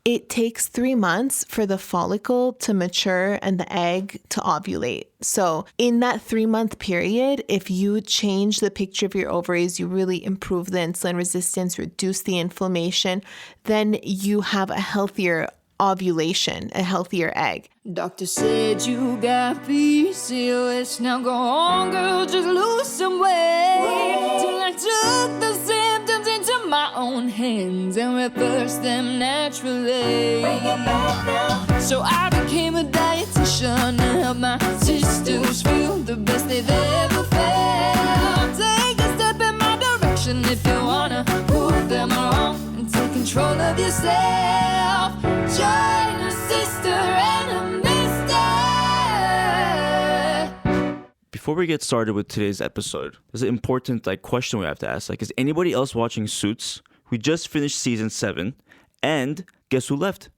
it takes 3 months for the follicle to mature and the egg to ovulate. So in that 3-month period, if you change the picture of your ovaries, you really improve the insulin resistance, reduce the inflammation, then you have a healthier ovulation, a healthier egg. Doctor said you got PCOS. Now go on, girl, just lose some weight. Till I took the symptoms into my own hands and reversed them naturally. So I became a dietitian to help my sisters feel the best they've ever felt. Take a step in my direction if you wanna prove them wrong and take control of yourself. Join a sister and a mister. Before we get started with today's episode, there's an important question we have to ask. Is anybody else watching Suits? We just finished season 7, and guess who left?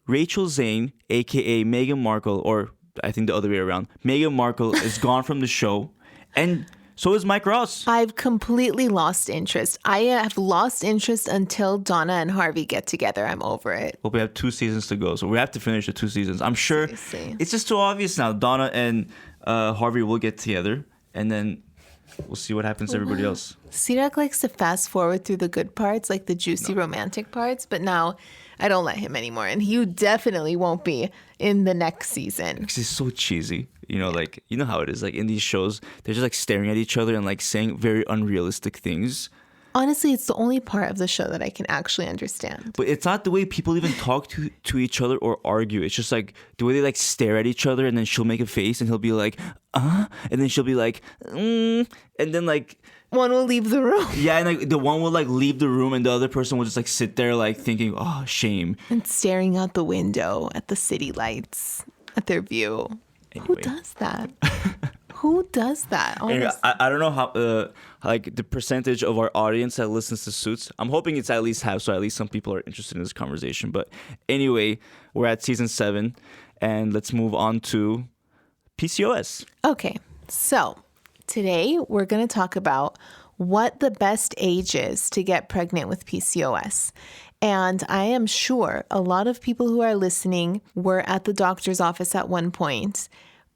Rachel Zane, aka Meghan Markle, or I think the other way around. Meghan Markle is gone from the show, and so is Mike Ross. I've completely lost interest. I have lost interest until Donna and Harvey get together. I'm over it. Well, we have 2 seasons to go, so we have to finish the 2 seasons. I'm sure Seriously. It's just too obvious now. Donna and Harvey will get together, and then we'll see what happens to everybody else. Sirak likes to fast forward through the good parts, like the juicy romantic parts, but now I don't let him anymore. And you definitely won't be in the next season. Because it's so cheesy. You know, you know how it is. In these shows, they're just staring at each other and saying very unrealistic things. Honestly, it's the only part of the show that I can actually understand. But it's not the way people even talk to each other or argue. It's just the way they stare at each other, and then she'll make a face and he'll be like, and then she'll be like, and then one will leave the room. Yeah, and the one will leave the room, and the other person will just sit there thinking, oh, shame. And staring out the window at the city lights, at their view. Anyway. Who does that? Who does that? Anyway, I don't know how the percentage of our audience that listens to Suits. I'm hoping it's at least half, so at least some people are interested in this conversation. But anyway, we're at season 7, and let's move on to PCOS. Okay, so today we're going to talk about what the best age is to get pregnant with PCOS. And I am sure a lot of people who are listening were at the doctor's office at one point,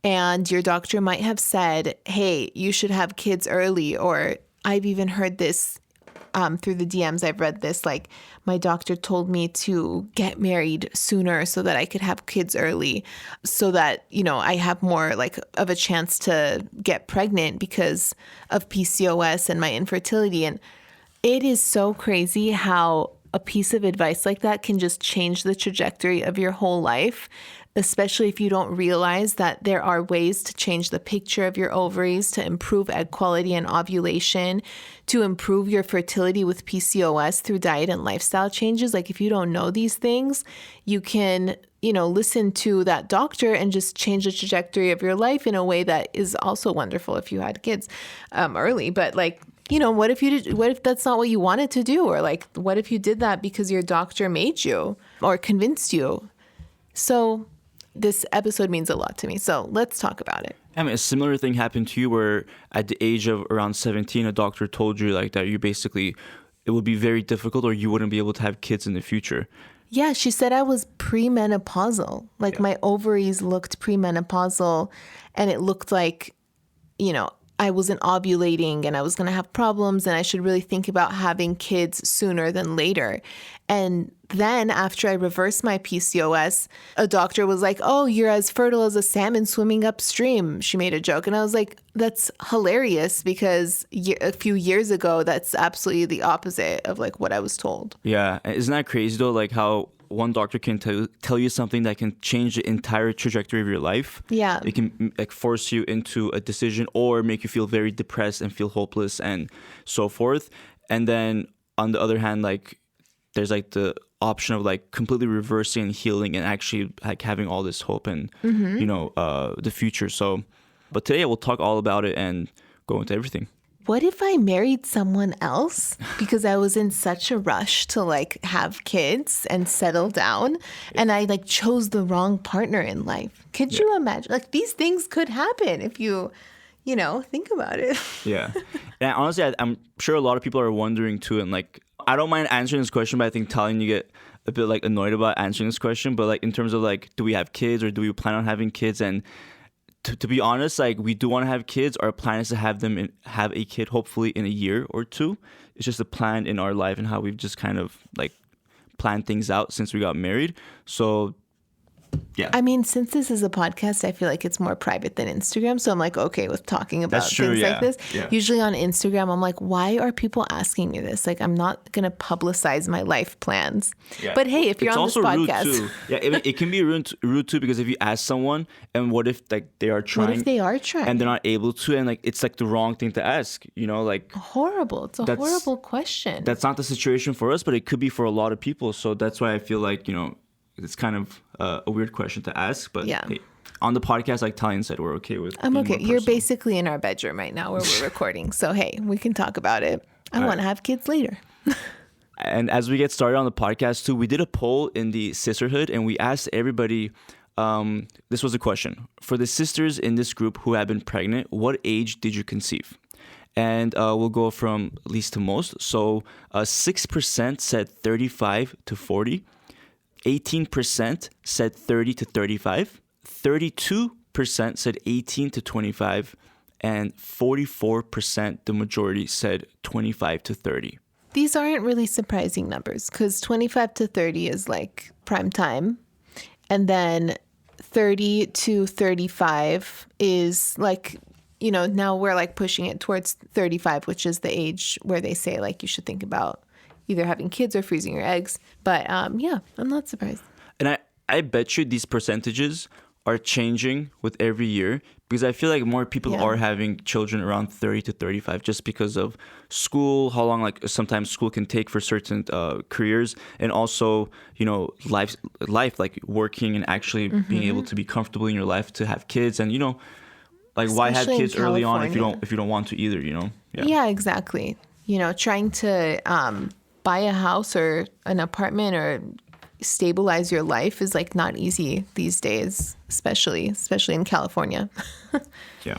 and your doctor might have said, hey, you should have kids early. Or I've even heard this through the DMs. I've read this, my doctor told me to get married sooner so that I could have kids early, so that, I have more of a chance to get pregnant because of PCOS and my infertility. And it is so crazy how a piece of advice like that can just change the trajectory of your whole life, especially if you don't realize that there are ways to change the picture of your ovaries, to improve egg quality and ovulation, to improve your fertility with PCOS through diet and lifestyle changes. If you don't know these things, you can, listen to that doctor and just change the trajectory of your life in a way that is also wonderful if you had kids early. But what if that's not what you wanted to do? Or what if you did that because your doctor made you or convinced you? So this episode means a lot to me. So let's talk about it. I mean, a similar thing happened to you where at the age of around 17, a doctor told you that you basically, it would be very difficult or you wouldn't be able to have kids in the future. Yeah, she said I was premenopausal. My ovaries looked premenopausal, and it looked I wasn't ovulating and I was going to have problems, and I should really think about having kids sooner than later. And then after I reversed my PCOS, a doctor was like, oh, you're as fertile as a salmon swimming upstream. She made a joke. And I was like, that's hilarious, because a few years ago, that's absolutely the opposite of what I was told. Yeah. Isn't that crazy though? How one doctor can tell you something that can change the entire trajectory of your life. Yeah. It can force you into a decision or make you feel very depressed and feel hopeless and so forth. And then on the other hand, there's the option of completely reversing and healing and actually having all this hope and, the future. So, but today we'll talk all about it and go into everything. What if I married someone else because I was in such a rush to have kids and settle down, and I chose the wrong partner in life? Could you imagine? These things could happen if you think about it. Yeah. And honestly, I'm sure a lot of people are wondering too. And I don't mind answering this question, but I think Tallinn, you get a bit like annoyed about answering this question, but like in terms of like, do we have kids or do we plan on having kids? And to be honest, like we do want to have kids. Our plan is to have a kid hopefully in a year or two. It's just a plan in our life and how we've just kind of like planned things out since we got married. So yeah. I mean, since this is a podcast, I feel like it's more private than Instagram. So I'm like, okay with talking about That's true, things yeah. like this. Yeah. Usually on Instagram, I'm like, why are people asking me this? Like, I'm not going to publicize my life plans. Yeah. But hey, if you're it's on this also podcast. rude too. Yeah, it can be rude too, because if you ask someone and what if like they are trying. What if they are trying? And they're not able to, and like it's like the wrong thing to ask, you know, like Horrible. It's a horrible question. that's not the situation for us, but it could be for a lot of people. So that's why I feel like, you know, it's kind of a weird question to ask, but Yeah. hey, on the podcast, like Talian said, we're okay with. I'm being okay. more You're personal. basically in our bedroom right now where we're recording. So hey, we can talk about it. I want to have kids later. And as we get started on the podcast too, we did a poll in the sisterhood, and we asked everybody. This was a question for the sisters in this group who have been pregnant. What age did you conceive? And we'll go from least to most. So 6% said 35 to 40. 18% said 30 to 35, 32% said 18 to 25, and 44%, the majority, said 25 to 30. These aren't really surprising numbers because 25 to 30 is like prime time. And then 30 to 35 is like, you know, now we're like pushing it towards 35, which is the age where they say like you should think about either having kids or freezing your eggs. But yeah, I'm not surprised. And I bet you these percentages are changing with every year, because I feel like more people are having children around 30 to 35 just because of school, how long like sometimes school can take for certain careers, and also, you know, life like working and actually being able to be comfortable in your life to have kids. And, you know, like why have Especially in kids early on California. if you don't want to either, you know? Yeah, exactly. You know, trying to buy a house or an apartment or stabilize your life is like not easy these days, especially in California. Yeah.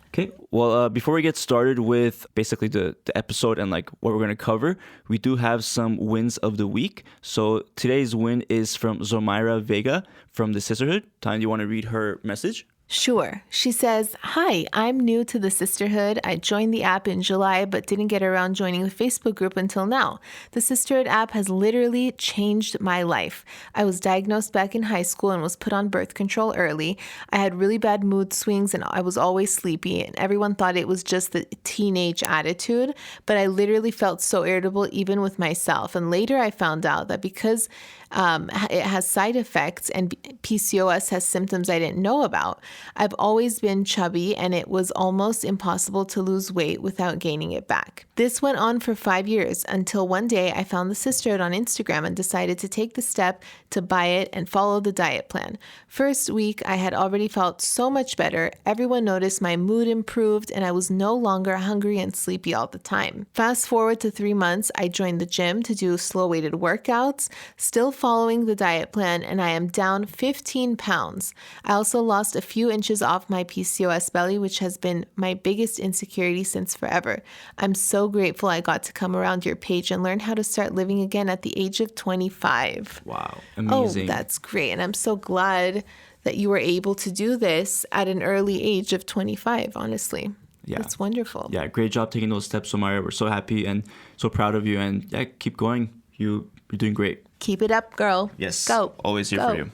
Okay. Well, before we get started with basically the episode and like what we're going to cover, we do have some wins of the week. So today's win is from Zomaira Vega from the Sisterhood. Tanya, do you want to read her message? Sure. She says, "Hi, I'm new to the Sisterhood. I joined the app in July, but didn't get around joining the Facebook group until now. The Sisterhood app has literally changed my life. I was diagnosed back in high school and was put on birth control early. I had really bad mood swings and I was always sleepy, and everyone thought it was just the teenage attitude, but I literally felt so irritable even with myself. And later I found out that because it has side effects and PCOS has symptoms I didn't know about. I've always been chubby and it was almost impossible to lose weight without gaining it back. This went on for 5 years until one day I found the Sisterhood on Instagram and decided to take the step to buy it and follow the diet plan. First week, I had already felt so much better. Everyone noticed my mood improved and I was no longer hungry and sleepy all the time. Fast forward to 3 months, I joined the gym to do slow-weighted workouts, still following the diet plan, and I am down 15 pounds. I also lost a few inches off my PCOS belly, which has been my biggest insecurity since forever. I'm so grateful I got to come around your page and learn how to start living again at the age of 25. Wow. Amazing. Oh, that's great. And I'm so glad that you were able to do this at an early age of 25, honestly. Yeah. That's wonderful. Yeah, great job taking those steps, Samara. We're so happy and so proud of you. And yeah, keep going. You're doing great. Keep it up, girl. Yes. Go. Always here Go. for you.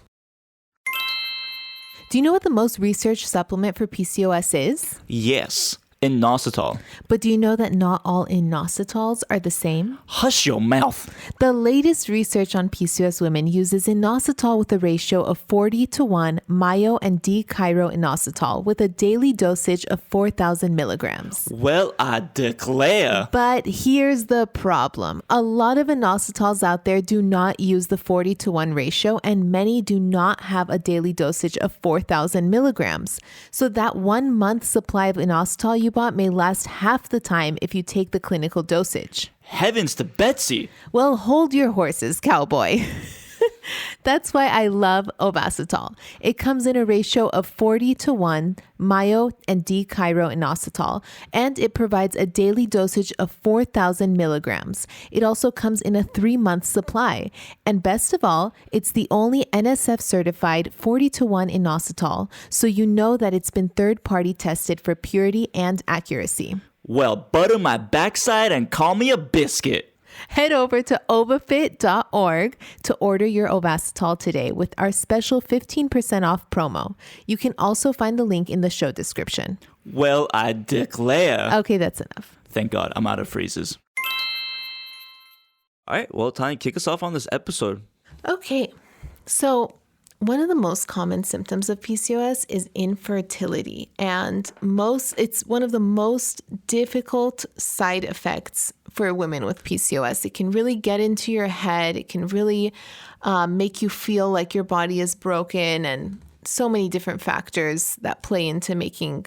Do you know what the most researched supplement for PCOS is? Yes. Inositol. But do you know that not all inositols are the same? Hush your mouth. The latest research on PCOS women uses inositol with a ratio of 40-1 myo and D-chiro-inositol with a daily dosage of 4,000 milligrams. Well, I declare. But here's the problem. A lot of inositols out there do not use the 40-1 ratio, and many do not have a daily dosage of 4,000 milligrams. So that 1 month supply of inositol you bought may last half the time if you take the clinical dosage. Heavens to Betsy. Well, hold your horses, cowboy. That's why I love Ovasitol. It comes in a ratio of 40:1 myo and D-chiro-inositol, and it provides a daily dosage of 4,000 milligrams. It also comes in a 3-month supply. And best of all, it's the only NSF certified 40:1 inositol, so you know that it's been third-party tested for purity and accuracy. Well, butter my backside and call me a biscuit. Head over to ovafit.org to order your Ovasitol today with our special 15% off promo. You can also find the link in the show description. Well, I declare. Okay, that's enough. Thank God, I'm out of phrases. All right, well, Tanya, kick us off on this episode. Okay, so one of the most common symptoms of PCOS is infertility, and it's one of the most difficult side effects for women with PCOS. It can really get into your head. It can really make you feel like your body is broken, and so many different factors that play into making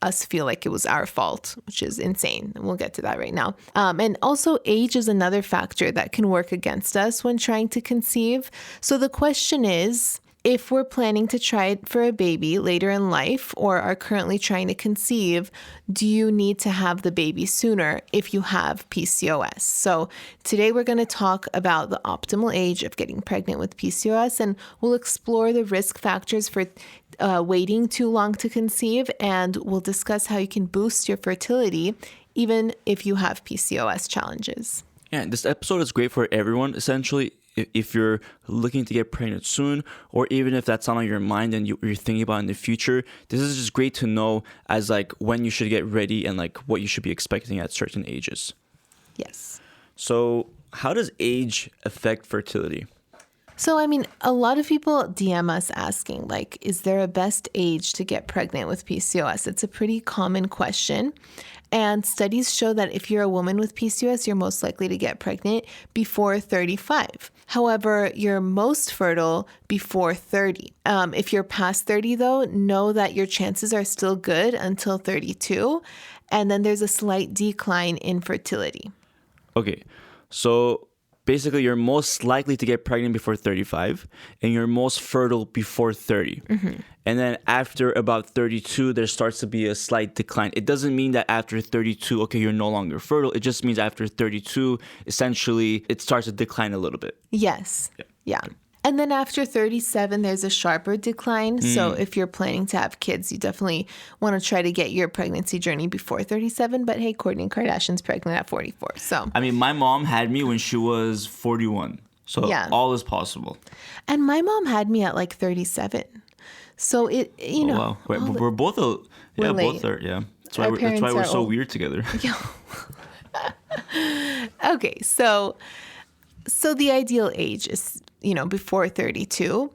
us feel like it was our fault, which is insane. And we'll get to that right now. And also age is another factor that can work against us when trying to conceive. So the question is, if we're planning to try it for a baby later in life or are currently trying to conceive, do you need to have the baby sooner if you have PCOS? So today we're going to talk about the optimal age of getting pregnant with PCOS, and we'll explore the risk factors for waiting too long to conceive, and we'll discuss how you can boost your fertility even if you have PCOS challenges. Yeah, this episode is great for everyone, essentially. If you're looking to get pregnant soon, or even if that's not on your mind and you're thinking about in the future, this is just great to know as like when you should get ready and like what you should be expecting at certain ages. Yes. So how does age affect fertility? So, I mean, a lot of people DM us asking, like, is there a best age to get pregnant with PCOS? It's a pretty common question. And studies show that if you're a woman with PCOS, you're most likely to get pregnant before 35. However, you're most fertile before 30. If you're past 30, though, know that your chances are still good until 32. And then there's a slight decline in fertility. Okay, so basically you're most likely to get pregnant before 35 and you're most fertile before 30. Mm-hmm. And then after about 32, there starts to be a slight decline. It doesn't mean that after 32, okay, you're no longer fertile. It just means after 32, essentially, it starts to decline a little bit. Yes. Yeah. And then after 37, there's a sharper decline. So if you're planning to have kids, you definitely want to try to get your pregnancy journey before 37. But hey, Kourtney Kardashian's pregnant at 44. So I mean, my mom had me when she was 41. So all is possible. And my mom had me at like 37. So it, you know. Wow. We're both both are, yeah. That's why we're so weird together. Yeah. Okay, so the ideal age is, before 32.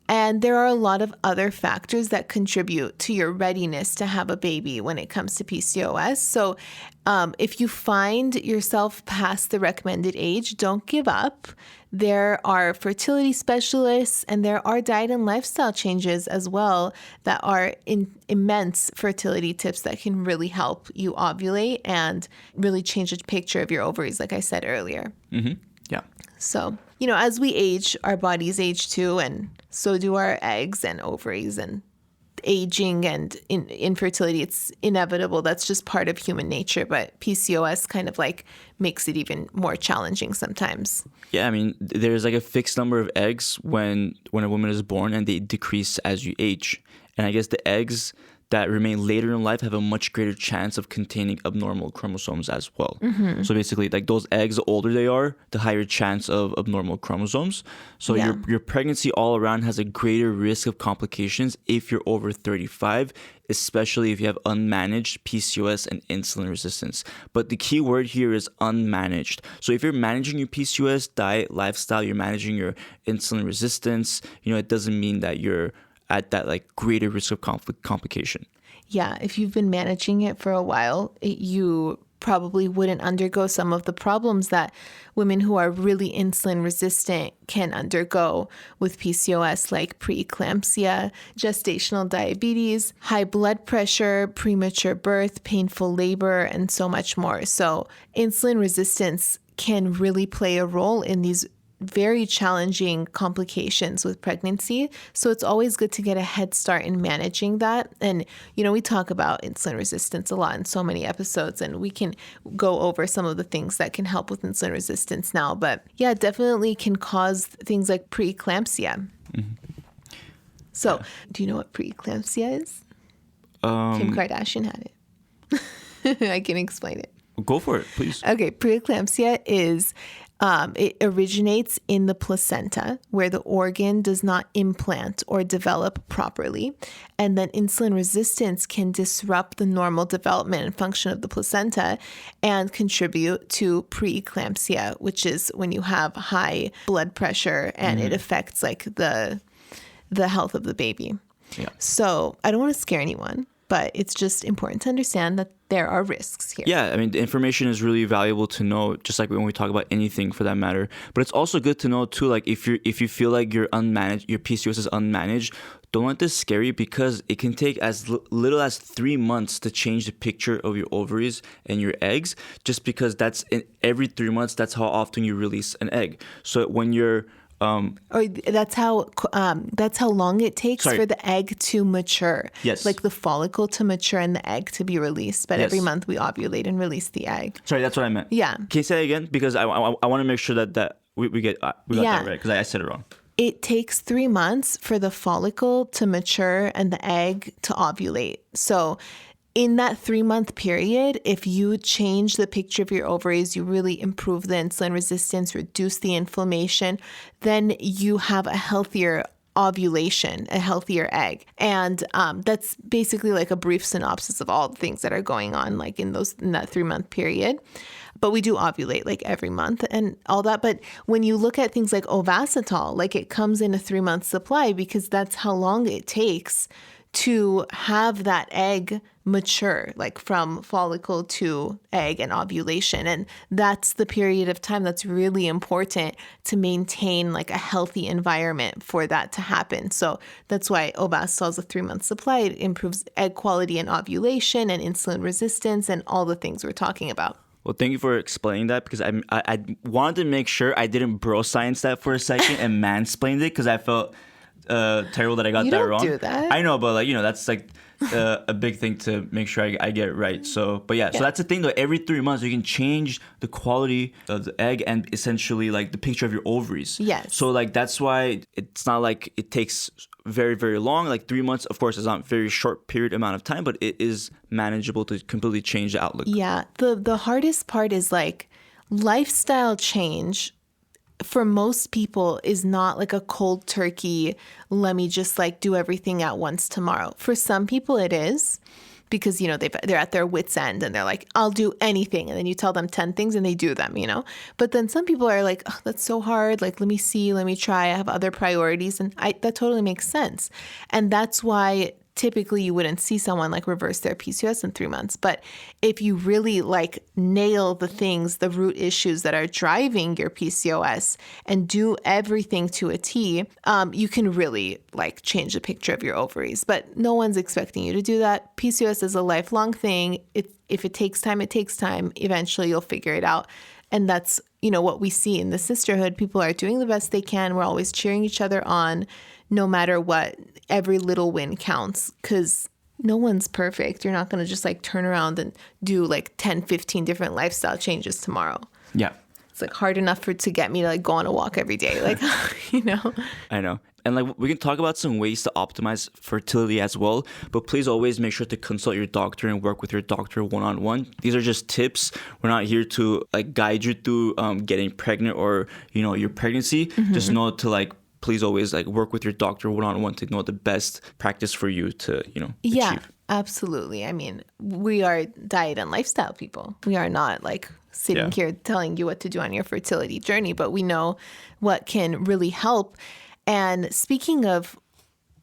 And there are a lot of other factors that contribute to your readiness to have a baby when it comes to PCOS. So if you find yourself past the recommended age, don't give up. There are fertility specialists and there are diet and lifestyle changes as well that are immense fertility tips that can really help you ovulate and really change the picture of your ovaries, like I said earlier. Mm-hmm. Yeah. So, as we age, our bodies age too, and so do our eggs and ovaries, and aging and infertility. It's inevitable. That's just part of human nature. But PCOS kind of like makes it even more challenging sometimes. Yeah, I mean, there's like a fixed number of eggs when a woman is born, and they decrease as you age. And I guess the eggs that remain later in life have a much greater chance of containing abnormal chromosomes as well. Mm-hmm. So basically, like those eggs, the older they are, the higher chance of abnormal chromosomes. So your pregnancy all around has a greater risk of complications if you're over 35, especially if you have unmanaged PCOS and insulin resistance. But the key word here is unmanaged. So if you're managing your PCOS, diet, lifestyle, you're managing your insulin resistance, it doesn't mean that you're at that like greater risk of complication. Yeah, if you've been managing it for a while, you probably wouldn't undergo some of the problems that women who are really insulin resistant can undergo with PCOS, like preeclampsia, gestational diabetes, high blood pressure, premature birth, painful labor, and so much more. So insulin resistance can really play a role in these very challenging complications with pregnancy. So it's always good to get a head start in managing that. And, we talk about insulin resistance a lot in so many episodes, and we can go over some of the things that can help with insulin resistance now. But yeah, it definitely can cause things like preeclampsia. So do you know what preeclampsia is? Kim Kardashian had it. I can explain it. Go for it, please. Okay, preeclampsia is, it originates in the placenta where the organ does not implant or develop properly. And then insulin resistance can disrupt the normal development and function of the placenta and contribute to preeclampsia, which is when you have high blood pressure and it affects like the health of the baby. Yeah. So I don't want to scare anyone, but it's just important to understand that there are risks here. Yeah, I mean, the information is really valuable to know, just like when we talk about anything for that matter. But it's also good to know too, like if you feel like your PCOS is unmanaged, don't let this scare you, because it can take as little as 3 months to change the picture of your ovaries and your eggs, just because every 3 months, that's how often you release an egg. So when you're or that's how long it takes for the egg to mature. Yes. Like the follicle to mature and the egg to be released. But every month we ovulate and release the egg. Sorry, that's what I meant. Yeah. Can you say it again? Because I want to make sure that we got that right, because I said it wrong. It takes 3 months for the follicle to mature and the egg to ovulate. So in that 3-month period, if you change the picture of your ovaries, you really improve the insulin resistance, reduce the inflammation, then you have a healthier ovulation, a healthier egg. And that's basically like a brief synopsis of all the things that are going on like in that 3-month period. But we do ovulate like every month and all that. But when you look at things like Ovasitol, like it comes in a 3-month supply because that's how long it takes to have that egg mature, like from follicle to egg and ovulation. And that's the period of time that's really important to maintain like a healthy environment for that to happen. So that's why Ovasitol is a 3-month supply. It improves egg quality and ovulation and insulin resistance and all the things we're talking about. Well, thank you for explaining that, because I wanted to make sure I didn't bro science that for a second and mansplained it, because I felt terrible that I got that wrong. You don't do that. I know, but like, that's like a big thing to make sure I get it right. So, but yeah, so that's the thing though. Every 3 months you can change the quality of the egg and essentially like the picture of your ovaries. Yes. So like that's why it's not like it takes very, very long. Like 3 months, of course, is not a very short period amount of time, but it is manageable to completely change the outlook. Yeah. The hardest part is like lifestyle change for most people is not like a cold turkey, let me just like do everything at once tomorrow. For some people it is, because, they're at their wit's end and they're like, I'll do anything. And then you tell them 10 things and they do them, But then some people are like, oh, that's so hard. Like, let me try. I have other priorities. And that totally makes sense. And that's why typically you wouldn't see someone like reverse their PCOS in 3 months. But if you really like nail the root issues that are driving your PCOS and do everything to a T, you can really like change the picture of your ovaries. But no one's expecting you to do that. PCOS is a lifelong thing. If it takes time, it takes time. Eventually you'll figure it out. And that's, what we see in the sisterhood. People are doing the best they can. We're always cheering each other on. No matter what, every little win counts, because no one's perfect. You're not going to just like turn around and do like 10, 15 different lifestyle changes tomorrow. Yeah. It's like hard enough to get me to like go on a walk every day. Like, I know. And like we can talk about some ways to optimize fertility as well, but please always make sure to consult your doctor and work with your doctor one-on-one. These are just tips. We're not here to like guide you through getting pregnant or, your pregnancy. Mm-hmm. Just know to like, please always like work with your doctor one-on-one to know the best practice for you to, Yeah, achieve. Absolutely. I mean, we are diet and lifestyle people. We are not like sitting here telling you what to do on your fertility journey, but we know what can really help. And speaking of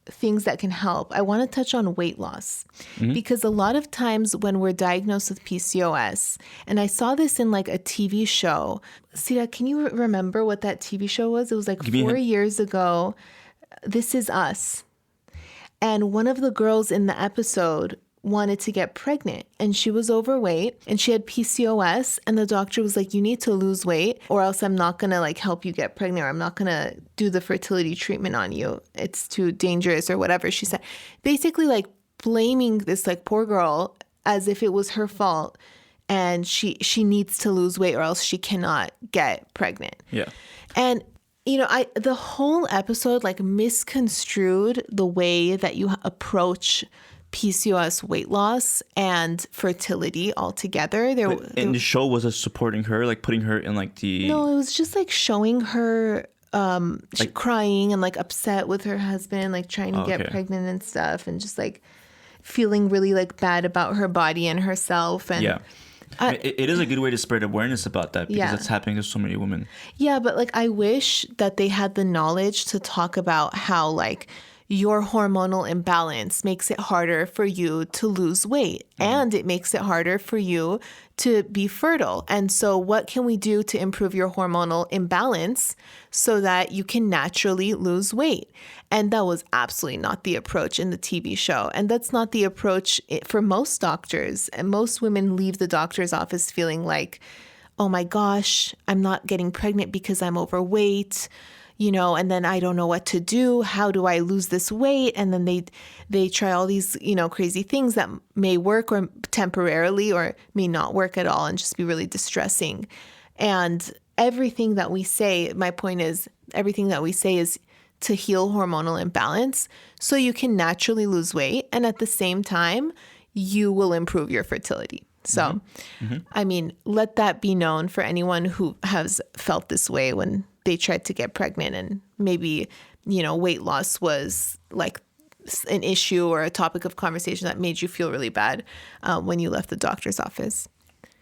things that can help, I want to touch on weight loss, because a lot of times when we're diagnosed with PCOS, and I saw this in like a TV show. Sira, can you remember what that TV show was? It was like 4 years ago. This Is Us. And one of the girls in the episode wanted to get pregnant and she was overweight and she had PCOS, and the doctor was like, you need to lose weight or else I'm not going to like help you get pregnant, or I'm not going to do the fertility treatment on you. It's too dangerous or whatever she said. Basically like blaming this like poor girl as if it was her fault and she needs to lose weight or else she cannot get pregnant. Yeah. And you know, the whole episode like misconstrued the way that you approach PCOS weight loss and fertility altogether. In the show, was it supporting her, like putting her in like the... No, it was just like showing her like crying and like upset with her husband, like trying to get pregnant and stuff, and just like feeling really like bad about her body and herself. And yeah. I mean, it is a good way to spread awareness about that because it's happening to so many women. Yeah, but like I wish that they had the knowledge to talk about how like your hormonal imbalance makes it harder for you to lose weight, and it makes it harder for you to be fertile. And so what can we do to improve your hormonal imbalance so that you can naturally lose weight? And that was absolutely not the approach in the TV show. And that's not the approach for most doctors. And most women leave the doctor's office feeling like, oh my gosh, I'm not getting pregnant because I'm overweight. You know, and then I don't know what to do. How do I lose this weight? And then they try all these, you know, crazy things that may work or temporarily or may not work at all and just be really distressing. And everything that we say, my point is, everything that we say is to heal hormonal imbalance so you can naturally lose weight. And at the same time, you will improve your fertility. So, I mean, let that be known for anyone who has felt this way when they tried to get pregnant and maybe, you know, weight loss was like an issue or a topic of conversation that made you feel really bad when you left the doctor's office.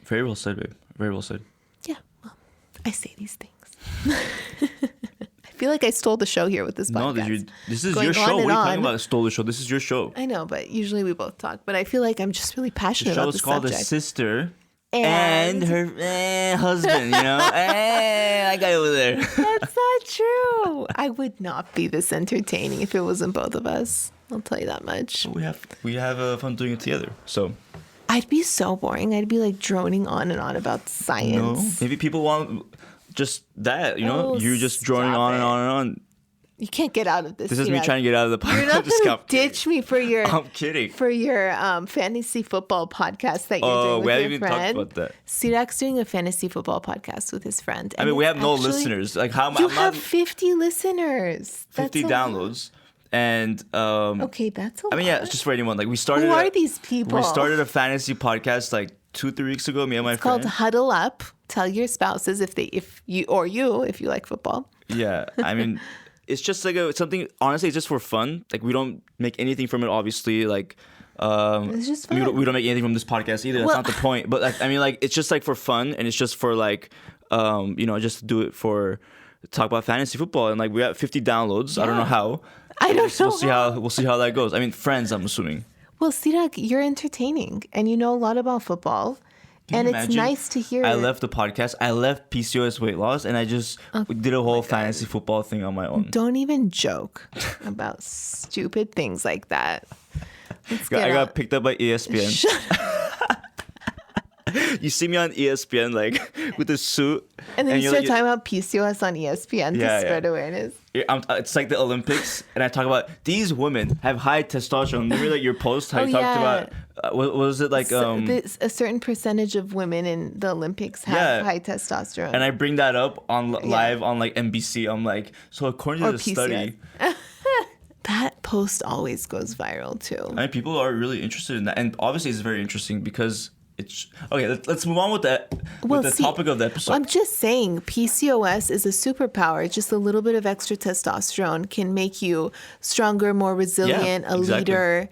Very well said, babe. Very well said. Yeah, well, I say these things. I feel like I stole the show here with this podcast. No, this is your show. What are you talking about? Stole the show. This is your show. I know, but usually we both talk. But I feel like I'm just really passionate about this subject. The show is called The Sister and her husband, you know? I got over there. That's not true. I would not be this entertaining if it wasn't both of us. I'll tell you that much. We have fun doing it together. So I'd be so boring. I'd be like droning on and on about science. No, maybe people want just that, you know? You're just droning on and on and on. You can't get out of this. This is me trying to get out of the podcast. You're not going to ditch me for your... I'm kidding. For your fantasy football podcast that you're doing with your friend. We haven't even talked about that. Sirak's doing a fantasy football podcast with his friend. I mean, we have no listeners. Like, how you have 50 listeners. 50 downloads. And okay, that's a lot. I mean, yeah, it's just for anyone. Like, we started. Who are these people? We started a fantasy podcast like 2-3 weeks ago. Me and my friend. It's called Huddle Up. Tell your spouses if you like football. Yeah, I mean, it's just like something. Honestly, it's just for fun. Like, we don't make anything from it. Obviously, like. It's just fun. We don't make anything from this podcast either. That's not the point. But like, I mean, like, it's just like for fun, and it's just for like, you know, just to do it for talk about fantasy football. And like, we have 50 downloads. Yeah. I don't know how. We'll see how that goes. I mean, friends, I'm assuming. Well, Sirak, you're entertaining, and you know a lot about football. And it's nice to hear. I left the podcast. I left PCOS weight loss, and I just did a whole fantasy football thing on my own. Don't even joke about stupid things like that. I got picked up by ESPN. You see me on ESPN, like, with a suit. And then you start talking about PCOS on ESPN to spread awareness. It's like the Olympics, and I talk about these women have high testosterone. Remember, like, your post, how you talked about, what was it, like... a certain percentage of women in the Olympics have high testosterone. And I bring that up on live on, like, NBC. I'm like, so according to the study... That post always goes viral, too. I mean, people are really interested in that. And obviously, it's very interesting because... It's okay. Let's move on with that. The topic of the episode. I'm just saying, PCOS is a superpower. Just a little bit of extra testosterone can make you stronger, more resilient, leader.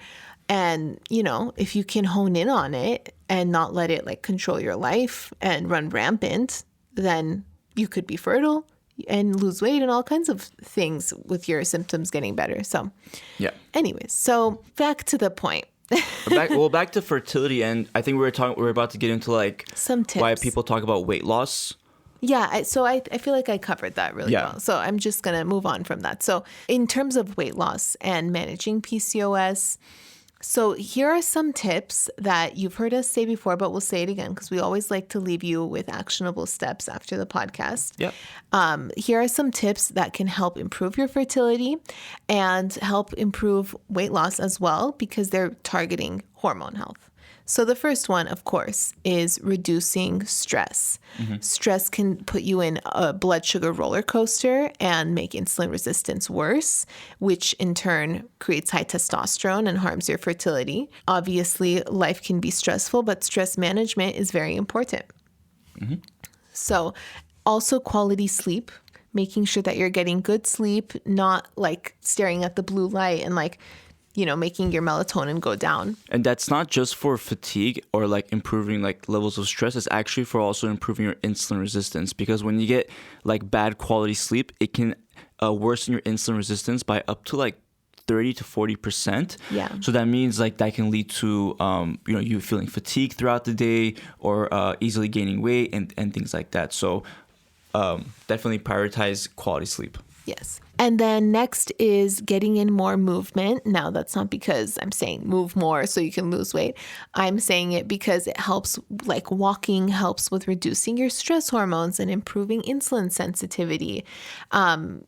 And you know, if you can hone in on it and not let it like control your life and run rampant, then you could be fertile and lose weight and all kinds of things with your symptoms getting better. So, anyways, so back to the point. back to fertility, and I think we're about to get into like some tips. Why people talk about weight loss. Yeah, so I feel like I covered that really well. So I'm just going to move on from that. So in terms of weight loss and managing PCOS, So here are some tips that you've heard us say before, but we'll say it again because we always like to leave you with actionable steps after the podcast. Yep. Here are some tips that can help improve your fertility and help improve weight loss as well because they're targeting hormone health. So the first one, of course, is reducing stress. Stress can put you in a blood sugar roller coaster and make insulin resistance worse, which in turn creates high testosterone and harms your fertility. Obviously, life can be stressful, but stress management is very important. So also quality sleep, making sure that you're getting good sleep, not like staring at the blue light and like, making your melatonin go down. And that's not just for fatigue or like improving like levels of stress. It's actually for also improving your insulin resistance, because when you get like bad quality sleep, it can worsen your insulin resistance by up to like 30 to 40%. Yeah. So that means like that can lead to you feeling fatigued throughout the day or easily gaining weight and things like that. So definitely prioritize quality sleep. Yes. And then next is getting in more movement. Now, that's not because I'm saying move more so you can lose weight. I'm saying it because it helps, like walking helps with reducing your stress hormones and improving insulin sensitivity.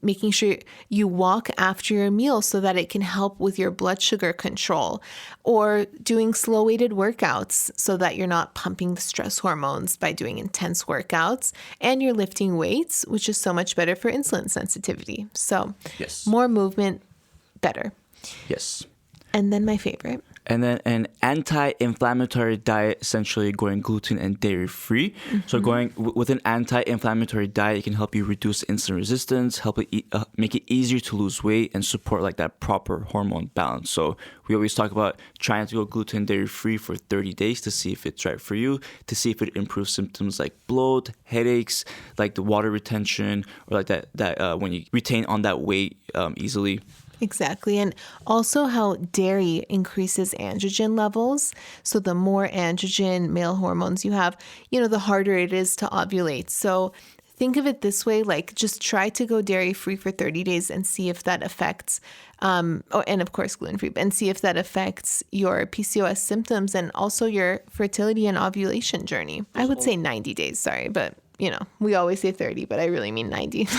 Making sure you walk after your meal so that it can help with your blood sugar control, or doing slow weighted workouts so that you're not pumping the stress hormones by doing intense workouts, and you're lifting weights, which is so much better for insulin sensitivity. So yes, more movement, better. Yes. And then my favorite. And then an anti-inflammatory diet, essentially going gluten and dairy free. So going with an anti-inflammatory diet, it can help you reduce insulin resistance, help it make it easier to lose weight, and support like that proper hormone balance. So we always talk about trying to go gluten and dairy free for 30 days to see if it's right for you, to see if it improves symptoms like bloat, headaches, like the water retention, or like that when you retain on that weight easily. Exactly. And also how dairy increases androgen levels. So the more androgen male hormones you have, the harder it is to ovulate. So think of it this way, like just try to go dairy free for 30 days and see if that affects, and of course gluten free, and see if that affects your PCOS symptoms and also your fertility and ovulation journey. I would say 90 days, sorry, but we always say 30, but I really mean 90.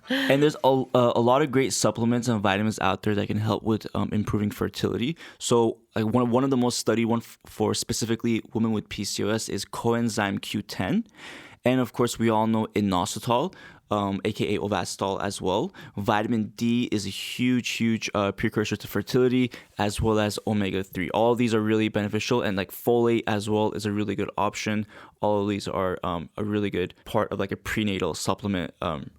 And there's a lot of great supplements and vitamins out there that can help with improving fertility. So like one of the most studied one for specifically women with PCOS is coenzyme Q10. And of course, we all know inositol, aka Ovasitol as well. Vitamin D is a huge precursor to fertility, as well as omega-3. All of these are really beneficial, and like folate as well is a really good option. All of these are a really good part of like a prenatal supplement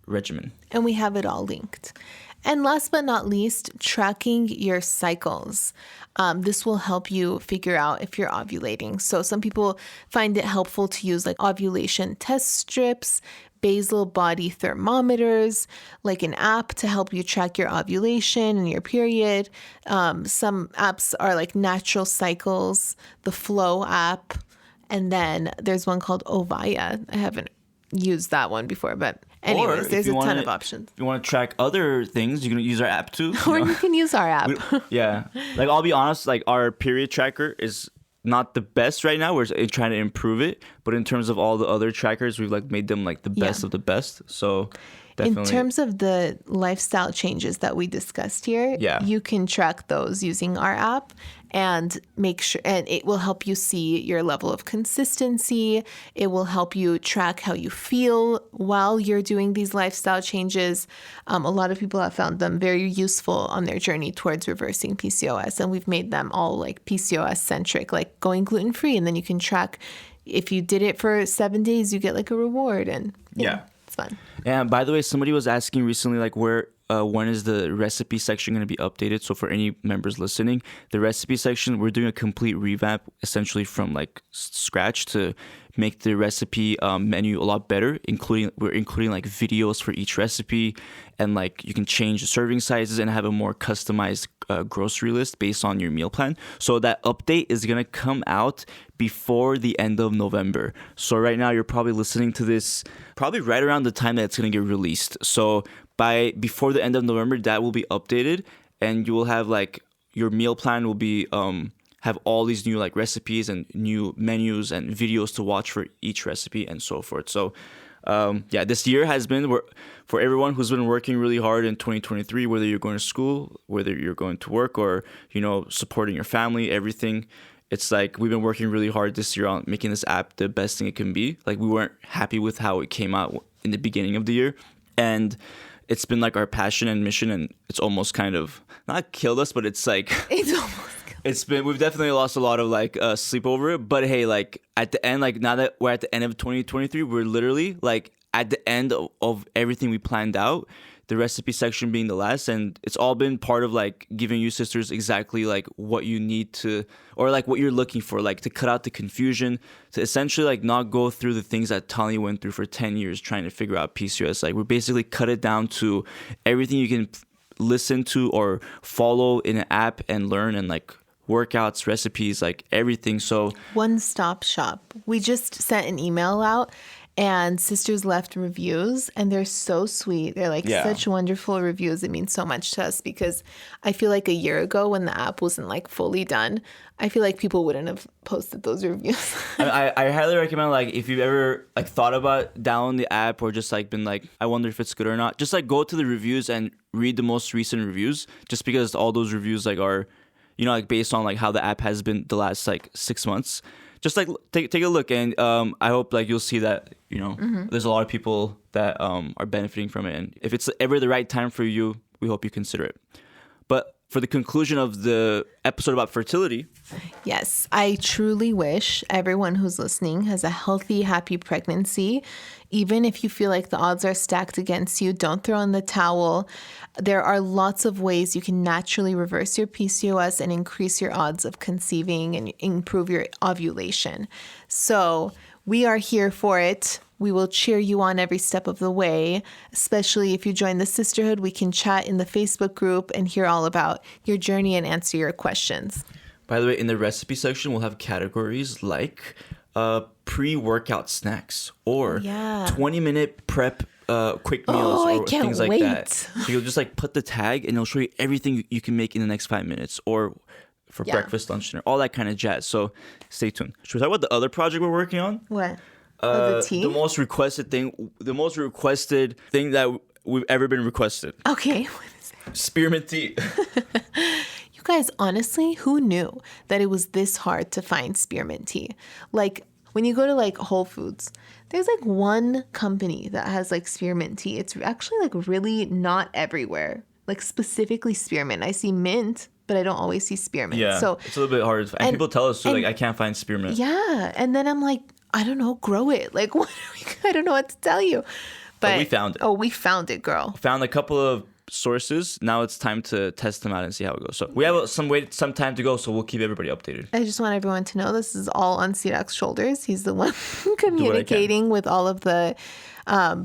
regimen. And we have it all linked. And last but not least, tracking your cycles. This will help you figure out if you're ovulating. So some people find it helpful to use like ovulation test strips, basal body thermometers, like an app to help you track your ovulation and your period. Some apps are like Natural Cycles, the Flow app, and then there's one called Ovaya. I haven't used that one before, but anyways, there's a ton of options. If you want to track other things, you can use our app too. Or you can use our app. Yeah. Like, I'll be honest, like our period tracker is not the best right now. We're trying to improve it. But in terms of all the other trackers, we've like made them like the best of the best. So definitely. In terms of the lifestyle changes that we discussed here, you can track those using our app and make sure, and it will help you see your level of consistency. It will help you track how you feel while you're doing these lifestyle changes. A lot of people have found them very useful on their journey towards reversing PCOS, and we've made them all like PCOS centric, like going gluten free, and then you can track if you did it for 7 days, you get like a reward, and it's fun. And by the way, somebody was asking recently, like, when is the recipe section going to be updated? So for any members listening, the recipe section, we're doing a complete revamp, essentially from like scratch, to make the recipe menu a lot better. We're including like videos for each recipe, and like you can change the serving sizes and have a more customized grocery list based on your meal plan. So that update is going to come out before the end of November. So right now you're probably listening to this probably right around the time that it's going to get released. So before the end of November, that will be updated, and you will have like your meal plan will be have all these new like recipes and new menus and videos to watch for each recipe and so forth. So this year has been for everyone who's been working really hard in 2023, whether you're going to school, whether you're going to work, or supporting your family, everything. It's like we've been working really hard this year on making this app the best thing it can be. Like we weren't happy with how it came out in the beginning of the year, and it's been like our passion and mission, and it's almost kind of not killed us, but it's like It's almost. we've definitely lost a lot of like sleep over it. But hey, like at the end, like now that we're at the end of 2023, we're literally like at the end of everything we planned out. The recipe section being the last, and it's all been part of like giving you sisters exactly like what you need to, or like what you're looking for, like to cut out the confusion, to essentially like not go through the things that Tani went through for 10 years trying to figure out PCOS. Like we basically cut it down to everything you can listen to or follow in an app and learn, and like workouts, recipes, like everything. So One-stop shop. We just sent an email out, and sisters left reviews, and they're so sweet. They're like such wonderful reviews. It means so much to us, because I feel like a year ago when the app wasn't like fully done, I feel like people wouldn't have posted those reviews. I highly recommend, like, if you've ever like thought about downloading the app or just like been like, I wonder if it's good or not, just like go to the reviews and read the most recent reviews, just because all those reviews like are, like based on like how the app has been the last like 6 months. Just like take a look, and I hope like you'll see that there's a lot of people that are benefiting from it, and if it's ever the right time for you, we hope you consider it. But for the conclusion of the episode about fertility, Yes, I truly wish everyone who's listening has a healthy, happy pregnancy. Even if you feel like the odds are stacked against you, don't throw in the towel. There are lots of ways you can naturally reverse your PCOS and increase your odds of conceiving and improve your ovulation. So we are here for it. We will cheer you on every step of the way, especially if you join the sisterhood. We can chat in the Facebook group and hear all about your journey and answer your questions. by the way, in the recipe section, we'll have categories like pre-workout snacks or 20-minute prep quick meals or things like that. So you'll just like put the tag and it'll show you everything you can make in the next 5 minutes, or for breakfast, lunch, dinner, all that kind of jazz. So stay tuned. Should we talk about the other project we're working on? What? The tea? The most requested thing that we've ever been requested. Okay. What is it? Spearmint tea. You guys, honestly, who knew that it was this hard to find spearmint tea? Like, when you go to like Whole Foods, there's like one company that has like spearmint tea. It's actually like really not everywhere. Like specifically spearmint. I see mint, but I don't always see spearmint. Yeah, so it's a little bit hard to find. And people tell us too, like, I can't find spearmint. Yeah, and then I'm like, I don't know, grow it. Like, what I don't know what to tell you. But we found it. Oh, we found it, girl. Found a couple of sources. Now it's time to test them out and see how it goes. So we have some time to go, so we'll keep everybody updated. I just want everyone to know this is all on Sirak's shoulders. He's the one communicating with all of the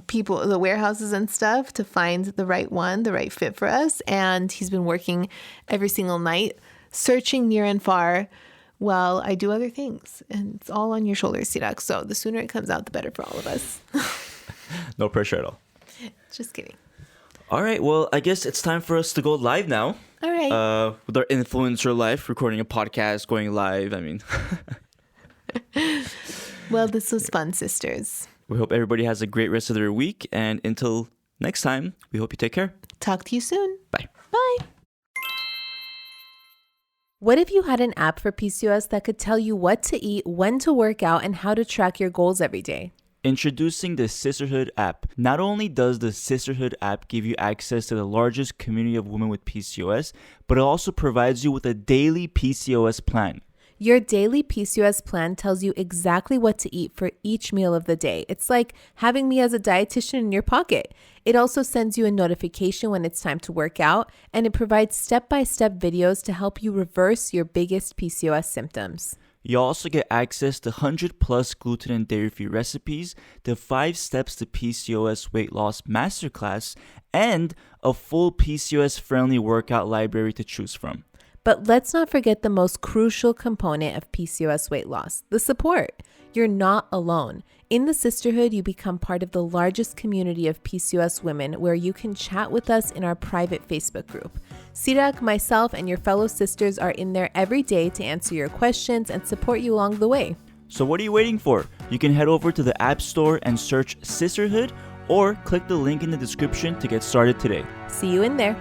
people, the warehouses and stuff, to find the right one, the right fit for us. And he's been working every single night, searching near and far, while I do other things. And it's all on your shoulders, Sirak. So the sooner it comes out, the better for all of us. No pressure at all. Just kidding. All right. Well, I guess it's time for us to go live now. All right. With our influencer life, recording a podcast, going live. I mean. Well, this was fun, sisters. We hope everybody has a great rest of their week. And until next time, we hope you take care. Talk to you soon. Bye. Bye. What if you had an app for PCOS that could tell you what to eat, when to work out, and how to track your goals every day? Introducing the Sisterhood app. Not only does the Sisterhood app give you access to the largest community of women with PCOS, but it also provides you with a daily PCOS plan. Your daily PCOS plan tells you exactly what to eat for each meal of the day. It's like having me as a dietitian in your pocket. It also sends you a notification when it's time to work out, and it provides step-by-step videos to help you reverse your biggest PCOS symptoms. You also get access to 100 plus gluten and dairy-free recipes, the 5 Steps to PCOS Weight Loss Masterclass, and a full PCOS-friendly workout library to choose from. But let's not forget the most crucial component of PCOS weight loss, the support. You're not alone. In the sisterhood, you become part of the largest community of PCOS women where you can chat with us in our private Facebook group. Sirak, myself, and your fellow sisters are in there every day to answer your questions and support you along the way. So what are you waiting for? You can head over to the App Store and search Sisterhood or click the link in the description to get started today. See you in there.